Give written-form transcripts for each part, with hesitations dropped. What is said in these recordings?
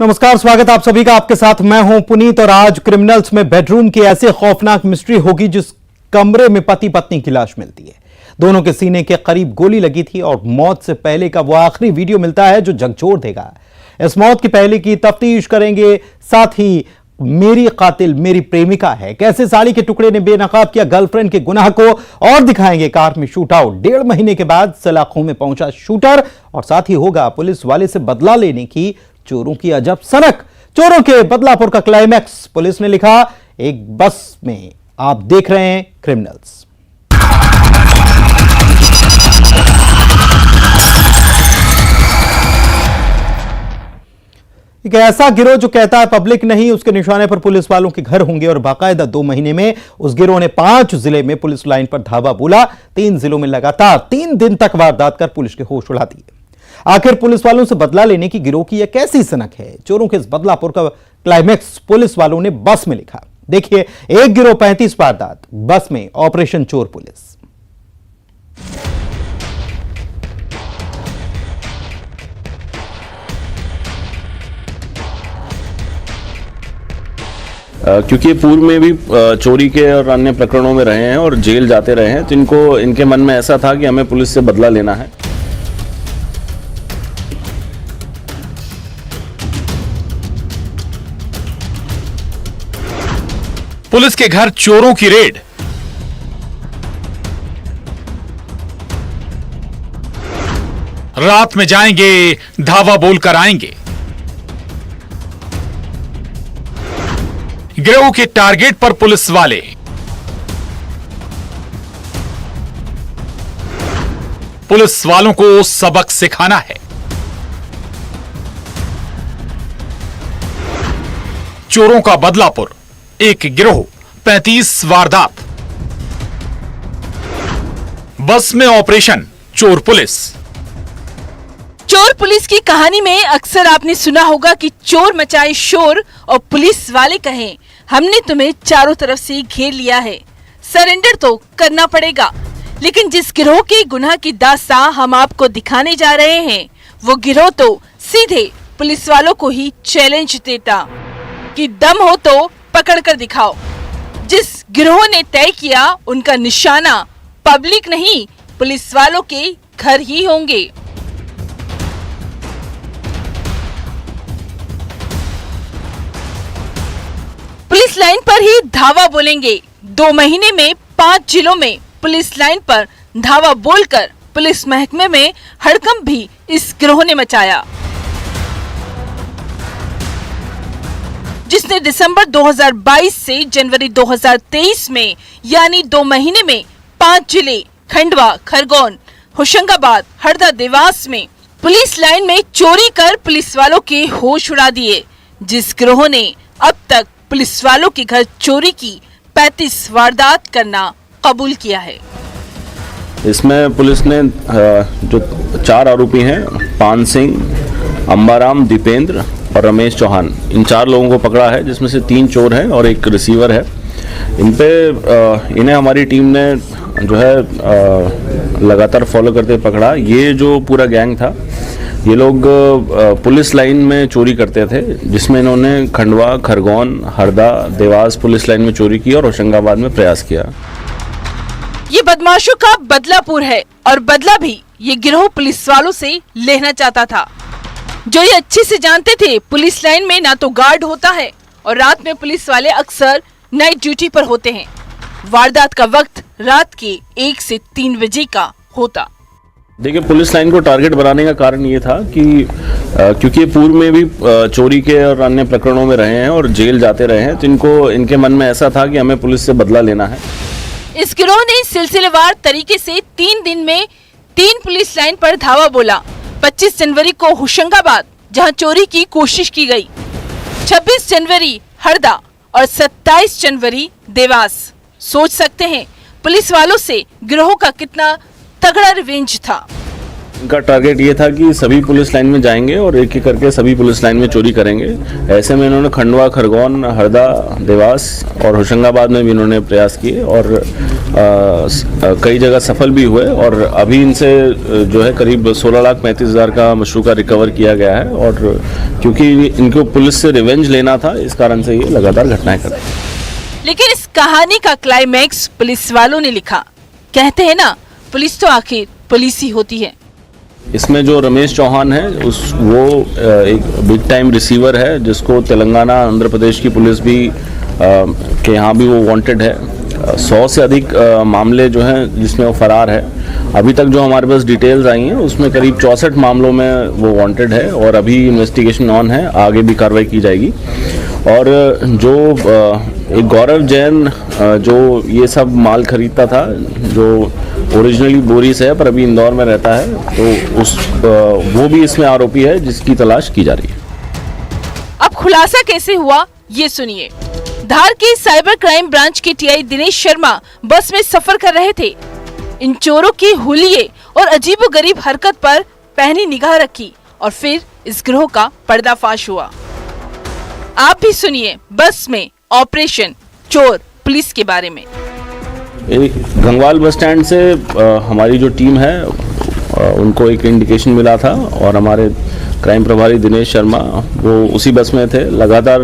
नमस्कार, स्वागत आप सभी का। आपके साथ मैं हूं पुनीत और आज क्रिमिनल्स में बेडरूम की ऐसी खौफनाक मिस्ट्री होगी जिस कमरे में पति पत्नी की लाश मिलती है। दोनों के सीने के करीब गोली लगी थी और मौत से पहले का वो आखिरी वीडियो मिलता है जो झकझोर देगा। इस मौत की पहले की तफ्तीश करेंगे, साथ ही मेरी कातिल मेरी प्रेमिका है, कैसे साड़ी के टुकड़े ने बेनकाब किया गर्लफ्रेंड के गुनाह को, और दिखाएंगे कार में शूट आउट। 1.5 महीने के बाद सलाखों में पहुंचा शूटर, और साथ ही होगा पुलिस वाले से बदला लेने की चोरों की अजब सनक। चोरों के बदलापुर का क्लाइमैक्स पुलिस ने लिखा एक बस में। आप देख रहे हैं क्रिमिनल्स। एक ऐसा गिरोह जो कहता है पब्लिक नहीं, उसके निशाने पर पुलिस वालों के घर होंगे, और बाकायदा 2 महीने में उस गिरोह ने 5 जिले में पुलिस लाइन पर धावा बोला। 3 जिलों में लगातार 3 दिन तक वारदात कर पुलिस के होश उड़ा दिए। आखिर पुलिस वालों से बदला लेने की गिरोह की यह कैसी सनक है? चोरों के इस बदलापुर का क्लाइमैक्स पुलिस वालों ने बस में लिखा। देखिए, एक गिरोह 35 वारदात, बस में ऑपरेशन चोर पुलिस। क्योंकि पूर्व में भी चोरी के और अन्य प्रकरणों में रहे हैं और जेल जाते रहे हैं, तो इनके मन में ऐसा था कि हमें पुलिस से बदला लेना है। पुलिस के घर चोरों की रेड। रात में जाएंगे, धावा बोलकर आएंगे। गिरोह के टारगेट पर पुलिस वाले। पुलिस वालों को सबक सिखाना है। चोरों का बदलापुर, एक गिरोह, 35 वारदात, बस में ऑपरेशन चोर पुलिस। चोर पुलिस की कहानी में अक्सर आपने सुना होगा कि चोर मचाए शोर और पुलिस वाले कहें हमने तुम्हें चारों तरफ से घेर लिया है, सरेंडर तो करना पड़ेगा। लेकिन जिस गिरोह के गुनाह की दास्तां हम आपको दिखाने जा रहे हैं, वो गिरोह तो सीधे पुलिस वालों को ही चैलेंज देता कि दम हो तो पकड़ कर दिखाओ। जिस गिरोह ने तय किया उनका निशाना पब्लिक नहीं, पुलिस वालों के घर ही होंगे। पुलिस लाइन पर ही धावा बोलेंगे। 2 महीने में 5 जिलों में पुलिस लाइन पर धावा बोलकर पुलिस महकमे में हड़कंप भी इस गिरोह ने मचाया, जिसने दिसंबर 2022 से जनवरी 2023 में यानी 2 महीने में 5 जिले खंडवा, खरगोन, होशंगाबाद, हरदा, देवास में पुलिस लाइन में चोरी कर पुलिस वालों के होश उड़ा दिए। जिस गिरोह ने अब तक पुलिस वालों के घर चोरी की 35 वारदात करना कबूल किया है। इसमें पुलिस ने जो 4 आरोपी हैं, पान सिंह, अंबाराम, दीपेंद्र और रमेश चौहान, इन 4 लोगों को पकड़ा है, जिसमें से 3 चोर हैं और एक रिसीवर है। इन्हें हमारी टीम ने जो है लगातार फॉलो करते पकड़ा। ये जो पूरा गैंग था, ये लोग पुलिस लाइन में चोरी करते थे, जिसमें इन्होंने खंडवा, खरगोन, हरदा, देवास पुलिस लाइन में चोरी की और होशंगाबाद में प्रयास किया। ये बदमाशों का बदलापुर है, और बदला भी ये गिरोह पुलिस वालों से लेना चाहता था, जो ये अच्छे से जानते थे पुलिस लाइन में ना तो गार्ड होता है और रात में पुलिस वाले अक्सर नाइट ड्यूटी पर होते हैं। वारदात का वक्त रात के 1 से 3 बजे का होता। देखिए, पुलिस लाइन को टारगेट बनाने का कारण ये था कि क्योंकि पूर्व में भी चोरी के और अन्य प्रकरणों में रहे हैं और जेल जाते रहे हैं, तो इनके मन में ऐसा था कि हमें पुलिस से बदला लेना है। इस गिरोह ने सिलसिलेवार तरीके से 3 दिन में 3 पुलिस लाइन पर धावा बोला। 25 जनवरी को होशंगाबाद, जहां चोरी की कोशिश की गई, 26 जनवरी हरदा और 27 जनवरी देवास। सोच सकते हैं पुलिस वालों से गिरोह का कितना तगड़ा रिवेंज था। इनका टारगेट ये था कि सभी पुलिस लाइन में जाएंगे और एक एक करके सभी पुलिस लाइन में चोरी करेंगे। ऐसे में इन्होंने खंडवा, खरगोन, हरदा, देवास और होशंगाबाद में भी इन्होंने प्रयास किए और कई जगह सफल भी हुए और अभी इनसे जो है करीब 16,35,000 का मशरूका रिकवर किया गया है। और क्योंकि इनको पुलिस से रिवेंज लेना था, इस कारण से ये लगातार घटनाएं कर रहे हैं। लेकिन इस कहानी का क्लाइमैक्स पुलिस वालों ने लिखा। कहते हैं ना, पुलिस तो आखिर पुलिस ही होती है। इसमें जो रमेश चौहान है वो एक बिग टाइम रिसीवर है, जिसको तेलंगाना, आंध्र प्रदेश की पुलिस भी के यहाँ भी वो वांटेड है। 100 से अधिक मामले जो हैं जिसमें वो फरार है। अभी तक जो हमारे पास डिटेल्स आई हैं उसमें करीब 64 मामलों में वो वांटेड है और अभी इन्वेस्टिगेशन ऑन है, आगे भी कार्रवाई की जाएगी। और जो एक गौरव जैन जो ये सब माल खरीदता था, जो ओरिजिनली बोरी से है पर अभी इंदौर में रहता है, तो वो भी इसमें आरोपी है जिसकी तलाश की जा रही है। अब खुलासा कैसे हुआ ये सुनिए। धार के साइबर क्राइम ब्रांच के टीआई दिनेश शर्मा बस में सफर कर रहे थे। इन चोरों की हुलिये और अजीबोगरीब हरकत पर पैनी निगाह रखी और फिर इस गिरोह का पर्दाफाश हुआ। आप भी सुनिए बस में ऑपरेशन चोर पुलिस के बारे में। गंगवाल बस स्टैंड से हमारी जो टीम है उनको एक इंडिकेशन मिला था और हमारे क्राइम प्रभारी दिनेश शर्मा वो उसी बस में थे। लगातार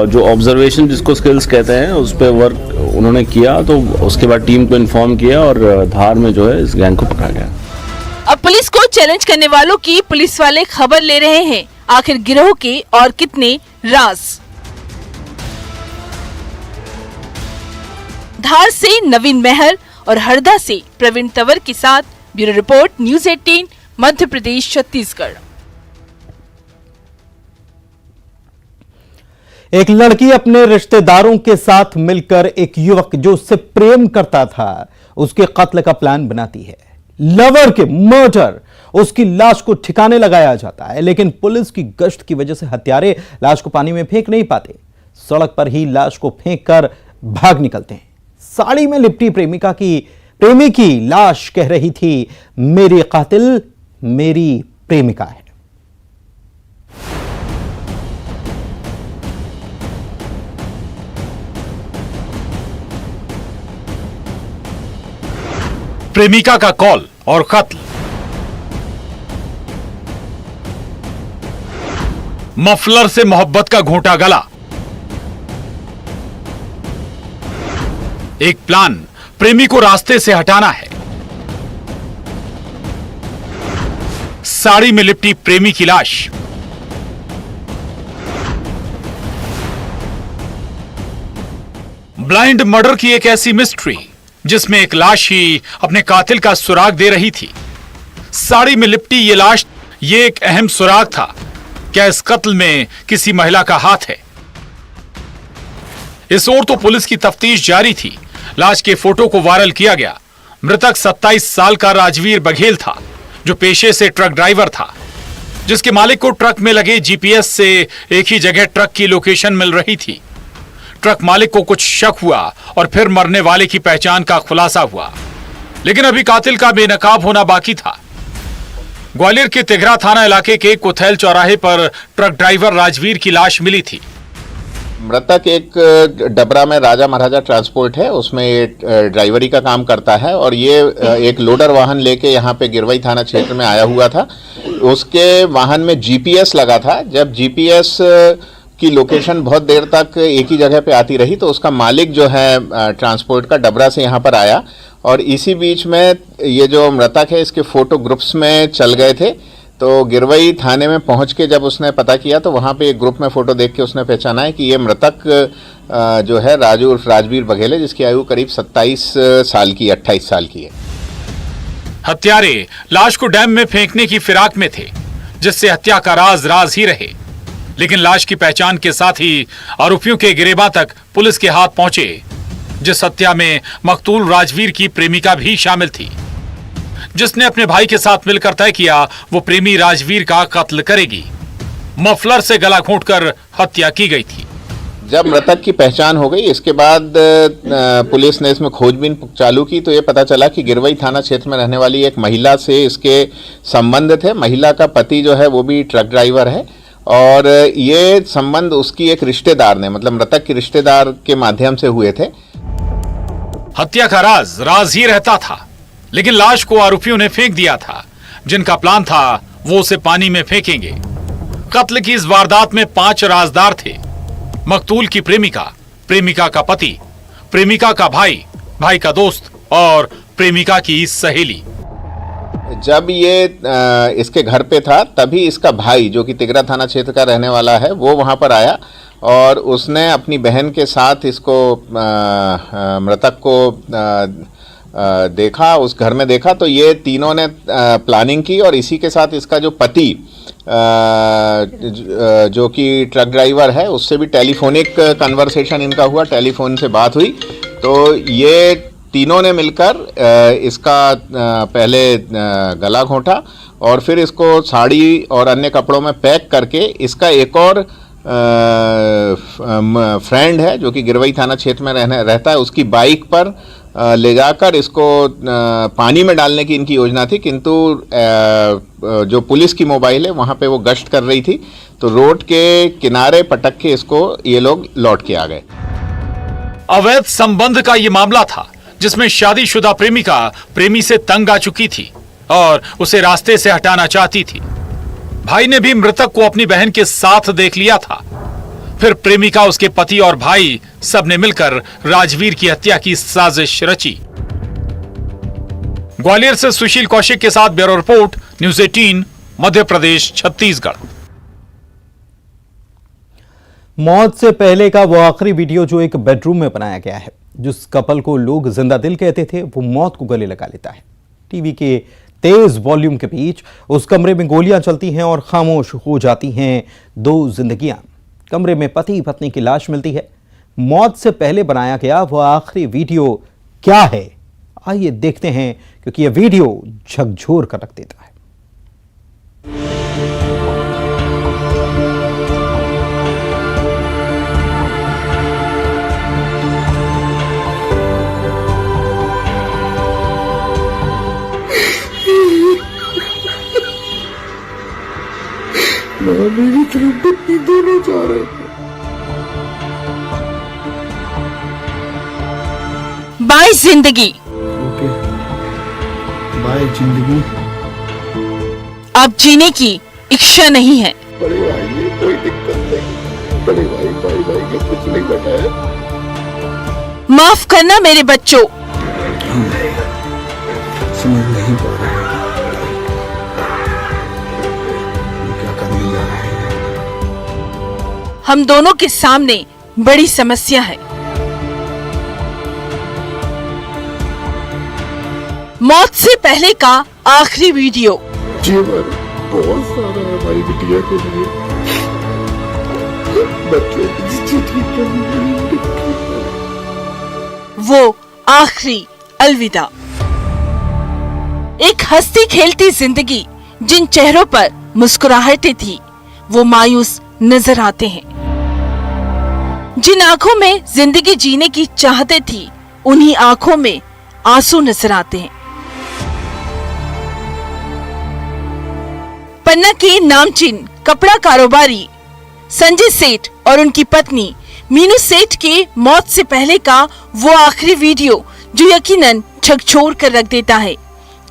जो ऑब्जर्वेशन जिसको स्किल्स कहते हैं उस पर वर्क उन्होंने किया, तो उसके बाद टीम को इन्फॉर्म किया और धार में जो है इस गैंग को पकड़ा गया। अब पुलिस को चैलेंज करने वालों की पुलिस वाले खबर ले रहे हैं। आखिर गिरोह के और कितने राज। धार से नवीन मेहर और हरदा से प्रवीण तंवर के साथ bureau report, news 18, Madhya Pradesh, Chhattisgarh. एक लड़की अपने रिश्तेदारों के साथ मिलकर एक युवक जो उससे प्रेम करता था उसके कत्ल का प्लान बनाती है। लवर के मर्डर, उसकी लाश को ठिकाने लगाया जाता है, लेकिन पुलिस की गश्त की वजह से हत्यारे लाश को पानी में फेंक नहीं पाते। सड़क पर ही लाश को फेंक कर भाग निकलते हैं। साड़ी में लिपटी प्रेमी की लाश कह रही थी, मेरी कातिल मेरी प्रेमिका है। प्रेमिका का कॉल और कत्ल। मफलर से मोहब्बत का घोंटा गला। एक प्लान, प्रेमी को रास्ते से हटाना है। साड़ी में लिपटी प्रेमी की लाश। ब्लाइंड मर्डर की एक ऐसी मिस्ट्री जिसमें एक लाश ही अपने कातिल का सुराग दे रही थी। साड़ी में लिपटी ये लाश, ये एक अहम सुराग था। क्या इस कत्ल में किसी महिला का हाथ है? इस ओर तो पुलिस की तफ्तीश जारी थी। लाश के फोटो को वायरल किया गया। मृतक 27 साल का राजवीर बघेल था, जो पेशे से ट्रक ड्राइवर था, जिसके मालिक को ट्रक में लगे जीपीएस से एक ही जगह ट्रक की लोकेशन मिल रही थी। ट्रक मालिक को कुछ शक हुआ और फिर मरने वाले की पहचान का खुलासा हुआ, लेकिन अभी कातिल का बेनकाब होना बाकी था। ग्वालियर के तिघरा थाना इलाके के कोथैल चौराहे पर ट्रक ड्राइवर राजवीर की लाश मिली थी। मृतक एक डबरा में राजा महाराजा ट्रांसपोर्ट है, उसमें ये ड्राइवरी का काम करता है और ये एक लोडर वाहन लेके यहाँ पे गिरवई थाना क्षेत्र में आया हुआ था। उसके वाहन में जीपीएस लगा था। जब जीपीएस की लोकेशन बहुत देर तक एक ही जगह पे आती रही तो उसका मालिक जो है ट्रांसपोर्ट का डबरा से यहाँ पर आया और इसी बीच में ये जो मृतक है इसके फोटो ग्रुप्स में चल गए थे। तो गिरवई थाने में पहुंच के जब उसने पता किया तो वहाँ पे एक ग्रुप में फोटो देख के उसने पहचाना है कि ये मृतक जो है राजू उर्फ राजवीर बघेल है, जिसकी आयु करीब 27 साल की 28 साल की है। हत्यारे लाश को डैम में फेंकने की फिराक में थे, जिससे हत्या का राज ही रहे। लेकिन लाश की पहचान के साथ ही आरोपियों के गिरेबां तक पुलिस के हाथ पहुंचे, जिस हत्या में मकतूल राजवीर की प्रेमिका भी शामिल थी, जिसने अपने भाई के साथ मिलकर तय किया वो प्रेमी राजवीर का कत्ल करेगी। मफलर से गला घोंटकर हत्या की गई थी। जब मृतक की पहचान हो गई, इसके बाद पुलिस ने इसमें खोजबीन चालू की तो ये पता चला कि गिरवई थाना क्षेत्र में रहने वाली एक महिला से इसके संबंध थे। महिला का पति जो है वो भी ट्रक ड्राइवर है और ये संबंध उसकी एक रिश्तेदार ने, मतलब मृतक के रिश्तेदार के माध्यम से हुए थे। हत्या का राज ही रहता था, लेकिन लाश को आरोपियों ने फेंक दिया था। जिनका प्लान था वो उसे पानी में फेंकेंगे। कत्ल की इस वारदात में 5 राजदार थे। मकतूल की प्रेमिका, प्रेमिका का पति, प्रेमिका का भाई, भाई का दोस्त और प्रेमिका की सहेली। जब ये इसके घर पे था तभी इसका भाई, जो कि तिगरा थाना क्षेत्र का रहने वाला है, वो वहाँ पर आया और उसने अपनी बहन के साथ इसको मृतक को देखा, उस घर में देखा। तो ये तीनों ने प्लानिंग की और इसी के साथ इसका जो पति जो कि ट्रक ड्राइवर है, उससे भी टेलीफोनिक कन्वर्सेशन इनका हुआ, टेलीफोन से बात हुई। तो ये तीनों ने मिलकर इसका पहले गला घोंटा और फिर इसको साड़ी और अन्य कपड़ों में पैक करके इसका एक और फ्रेंड है जो कि गिरवई थाना क्षेत्र में रहता है, उसकी बाइक पर ले जाकर इसको पानी में डालने की इनकी योजना थी। किंतु जो पुलिस की मोबाइल है वहाँ पे वो गश्त कर रही थी, तो रोड के किनारे पटक के इसको ये लोग लौट के आ गए। अवैध संबंध का ये मामला था जिसमें शादीशुदा प्रेमिका प्रेमी से तंग आ चुकी थी और उसे रास्ते से हटाना चाहती थी। भाई ने भी मृतक को अपनी बहन के साथ देख लिया था। फिर प्रेमिका, उसके पति और भाई सबने मिलकर राजवीर की हत्या की साजिश रची। ग्वालियर से सुशील कौशिक के साथ bureau report, news 18, Madhya Pradesh, Chhattisgarh. मौत से पहले का वो आखिरी वीडियो जो एक बेडरूम में बनाया गया है, जिस कपल को लोग जिंदा दिल कहते थे, वो मौत को गले लगा लेता है। टीवी के तेज वॉल्यूम के बीच उस कमरे में गोलियां चलती हैं और खामोश हो जाती हैं 2 जिंदगियां। कमरे में पति पत्नी की लाश मिलती है। मौत से पहले बनाया गया वो आखिरी वीडियो क्या है, आइए देखते हैं, क्योंकि यह वीडियो झकझोर कर रख देता है। मेरी तरफ पत्नी दोनों जा रहे हैं। बाय जिंदगी। ओके, बाय जिंदगी। अब जीने की इच्छा नहीं है। बड़े भाई ने कोई दिक्कत नहीं, बड़े भाई के कुछ नहीं बताया। माफ करना मेरे बच्चों। समझ नहीं पा रहे क्या करने जा रहे हैं। हम दोनों के सामने बड़ी समस्या है। मौत से पहले का आखिरी वीडियो। जीवन बहुत सारा है हमारी बिटिया के लिए। बच्चों की चिट्ठी करनी, वो आखिरी अलविदा। एक हंसती खेलती जिंदगी, जिन चेहरों पर मुस्कुराहटें थी, वो मायूस नजर आते हैं। जिन आंखों में जिंदगी जीने की चाहते थी, उन्हीं आंखों में आंसू नजर आते हैं। पन्ना के नामचीन कपड़ा कारोबारी संजय सेठ और उनकी पत्नी मीनू सेठ के मौत से पहले का वो आखिरी वीडियो, जो यकीनन झकझोर कर रख देता है।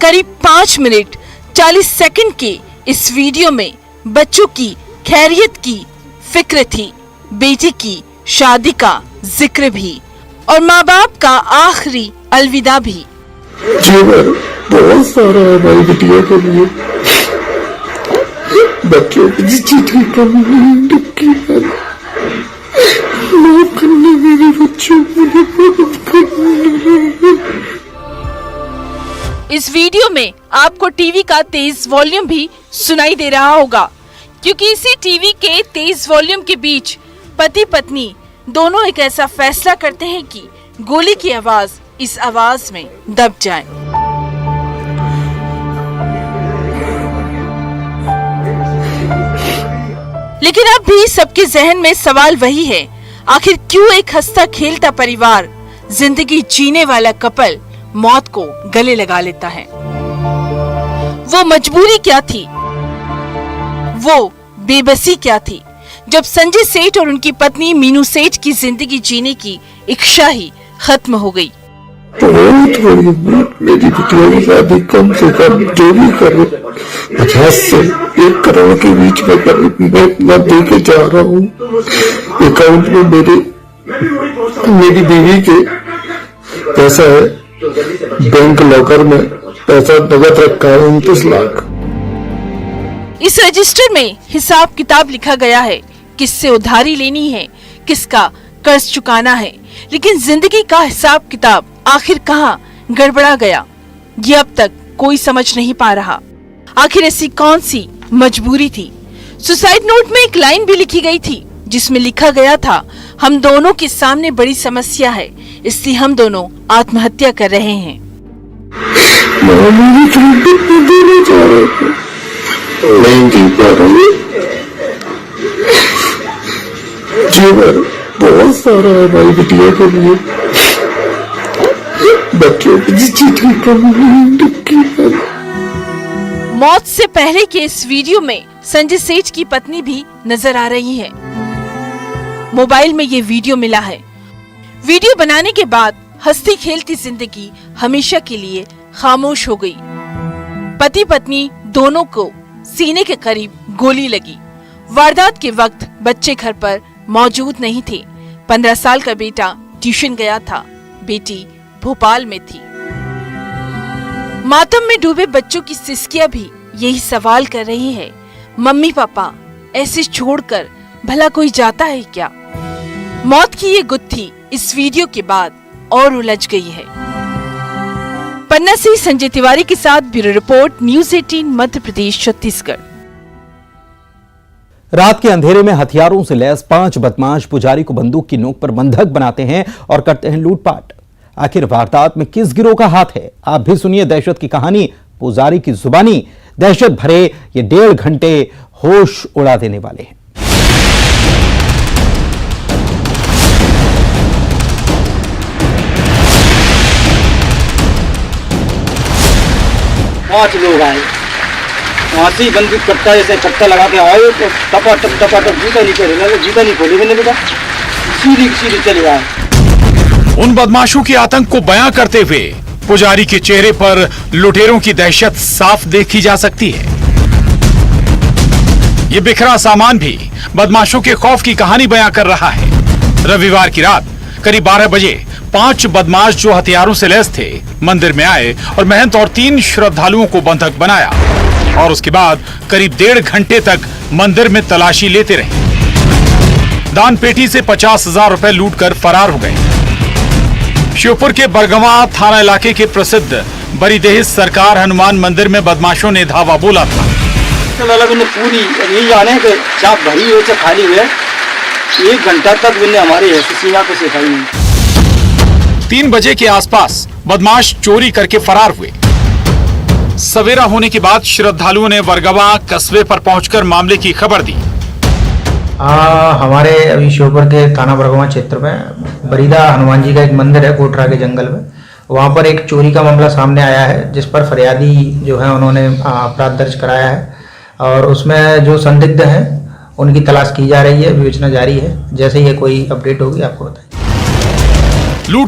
करीब 5 मिनट 40 सेकंड के इस वीडियो में बच्चों की खैरियत की फिक्र थी, बेटे की शादी का जिक्र भी और माँ बाप का आखिरी अलविदा भी। जीवन बहुत सारा है हमारी बिटिया के लिए। बच्चों की चिट्ठी करनी, माफ करना मेरे बच्चों को। इस वीडियो में आपको टीवी का तेज वॉल्यूम भी सुनाई दे रहा होगा, क्योंकि इसी टीवी के तेज वॉल्यूम के बीच पति पत्नी दोनों एक ऐसा फैसला करते हैं कि गोली की आवाज इस आवाज में दब जाए। लेकिन अब भी सबके जहन में सवाल वही है, आखिर क्यों एक हंसता खेलता परिवार, जिंदगी जीने वाला कपल मौत को गले लगा लेता है? वो मजबूरी क्या थी, वो बेबसी क्या थी, जब संजय सेठ और उनकी पत्नी मीनू सेठ की जिंदगी जीने की इच्छा ही खत्म हो गई? बहुत बड़ी बात, मेरी बिटिया की शादी कम से कम जो भी करे 50 से 1 करोड़ के बीच में करे। मैं दे के जा रहा हूँ अकाउंट में मेरी बीवी के पैसा है, बैंक लॉकर में पैसा नगद रखा है 29 लाख। इस रजिस्टर में हिसाब किताब लिखा गया है, किससे उधारी लेनी है, किसका कर्ज चुकाना है, लेकिन जिंदगी का हिसाब किताब आखिर कहाँ गड़बड़ा गया, ये अब तक कोई समझ नहीं पा रहा। आखिर ऐसी कौन सी मजबूरी थी? सुसाइड नोट में एक लाइन भी लिखी गई थी जिसमें लिखा गया था, हम दोनों के सामने बड़ी समस्या है, इसलिए हम दोनों आत्महत्या कर रहे हैं। नहीं जी पा रही, जीवन बहुत सारा है भाई बिटिया के लिए, बच्चों की मौत से पहले के इस वीडियो में संजय सेठ की पत्नी भी नजर आ रही है। मोबाइल में ये वीडियो मिला है। वीडियो बनाने के बाद हंसती खेलती जिंदगी हमेशा के लिए खामोश हो गई। पति पत्नी दोनों को सीने के करीब गोली लगी। वारदात के वक्त बच्चे घर पर मौजूद नहीं थे। 15 साल का बेटा ट्यूशन गया था, बेटी भोपाल में थी। मातम में डूबे बच्चों की सिसकियां भी यही सवाल कर रही है, मम्मी पापा ऐसे छोड़कर भला कोई जाता है क्या? मौत की ये गुत्थी इस वीडियो के बाद और उलझ गई है। पन्ना से संजय तिवारी के साथ bureau report, news 18 Madhya Pradesh Chhattisgarh. रात के अंधेरे में हथियारों से लैस 5 बदमाश पुजारी को बंदूक की नोक पर बंधक बनाते हैं और करते हैं लूटपाट। आखिर वारदात में किस गिरोह का हाथ है? आप भी सुनिए दहशत की कहानी पुजारी की जुबानी। दहशत भरे ये 1.5 घंटे होश उड़ा देने वाले हैं। पांच लोग आए, वहां से बंदूक कट्टा जैसे कट्टा लगा के आए तो टपा जूता नहीं खोले, जूता नहीं खोले मैंने बेटा, सीधी चले आए। उन बदमाशों के आतंक को बयां करते हुए पुजारी के चेहरे पर लुटेरों की दहशत साफ देखी जा सकती है। ये बिखरा सामान भी बदमाशों के खौफ की कहानी बयां कर रहा है। रविवार की रात करीब 12 बजे 5 बदमाश जो हथियारों से लैस थे मंदिर में आए और महंत और 3 श्रद्धालुओं को बंधक बनाया और उसके बाद करीब 1.5 घंटे तक मंदिर में तलाशी लेते रहे। दान पेटी से 50,000 रुपए लूटकर फरार हो गए। श्योपुर के बरगवा थाना इलाके के प्रसिद्ध बरीदेह सरकार हनुमान मंदिर में बदमाशों ने धावा बोला था। पूरी यही आने के चाप भरी हुई खाली हुए 1 घंटा तक मैंने हमारे सीमा को सिखाई नहीं। 3 बजे के आसपास बदमाश चोरी करके फरार हुए। सवेरा होने के बाद श्रद्धालुओं ने बरगवा कस्बे पर पहुंचकर मामले की खबर दी। हमारे अभी श्योपुर के थाना बरगवा क्षेत्र में बरीदा हनुमान जी का एक मंदिर है कोटरा के जंगल में, वहाँ पर एक चोरी का मामला सामने आया है जिस पर फरियादी जो है उन्होंने अपराध दर्ज कराया है और उसमें जो संदिग्ध हैं उनकी तलाश की जा रही है, विवेचना जारी है। जैसे ही कोई अपडेट होगी आपको बताएंगे।